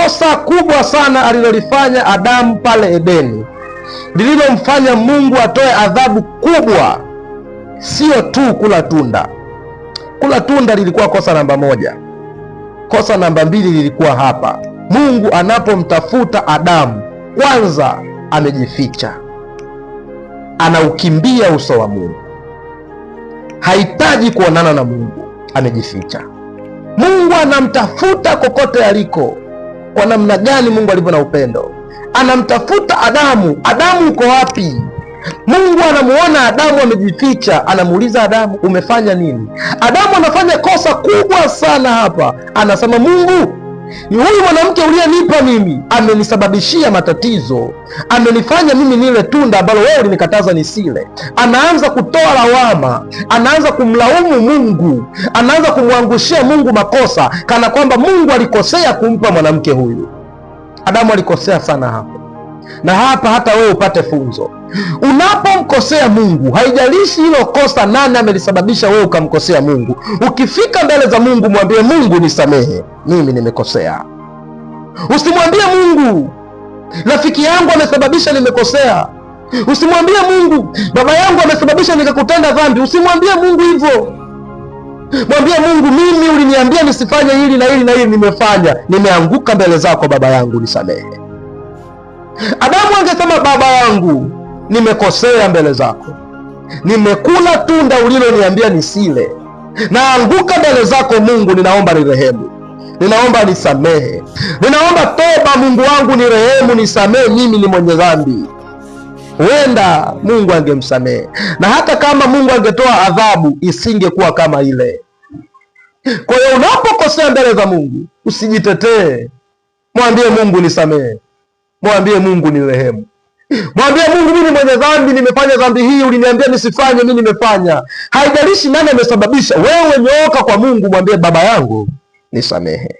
kosa kubwa sana alilolifanya Adamu pale Edeni, lililomfanya Mungu atoe adhabu kubwa, sio tu kula tunda. Kula tunda lilikuwa kosa namba moja. Kosa namba mbili lilikuwa hapa: Mungu anapomtafuta Adamu, kwanza amejificha, anaukimbia uso wa Mungu, hahitaji kuonana na Mungu, amejificha. Mungu anamtafuta kokote aliko. Kwa namna gani Mungu alivyo na upendo! Anamtafuta Adamu. Adamu uko wapi? Mungu anamuona Adamu amejificha, anamuuliza Adamu, umefanya nini? Adamu anafanya kosa kubwa sana hapa. Anasema, Mungu, ni huyu mwanamke uliyenipa mimi amenisababishia matatizo, amenifanya mimi nile tunda ambalo wewe ulinikataza nisile. Anaanza kutoa lawama, anaanza kumlaumu Mungu, anaanza kumwangushia Mungu makosa, kana kwamba Mungu alikosea kumpa mwanamke huyu. Adamu alikosea sana hapa. Na hapa hata wewe upate funzo. Unapomkosea Mungu, haijalishi hilo kosa nani amelisababisha wewe ukamkosea Mungu, ukifika mbele za Mungu mwambie Mungu, nisamehe, mimi nimekosea. Usimwambie Mungu, rafiki yangu amesababisha nimekosea. Usimwambie Mungu, baba yangu amesababisha nikakutenda dhambi. Usimwambie Mungu hivyo. Mwambie Mungu, mimi uliniambia nisifanye hili na hili na hili, nimefanya, nimeanguka mbele zako, baba yangu nisamehe. Adamu angesema, baba yangu, nimekosea mbele zako, nimekula tunda uliloniambia nisile, naanguka mbele zako Mungu, ninaomba nirehemu, ninaomba nisamehe, ninaomba toba, Mungu wangu nirehemu, nisamehe, mimi ni mwenye dhambi. Huenda Mungu angemsamehe, na hata kama Mungu angetoa adhabu isingekuwa kama ile. Kwa hiyo unapokosea mbele za Mungu, usijitetee, mwambie Mungu nisamehe, mwambie Mungu nirehemu, mwambie Mungu, mimi mwenye dhambi, nimefanya dhambi hii, uliniambia nisifanye, mimi nimefanya. Haijalishi nani amesababisha, wewe nyooka kwa Mungu, mwambie baba yangu nisamehe.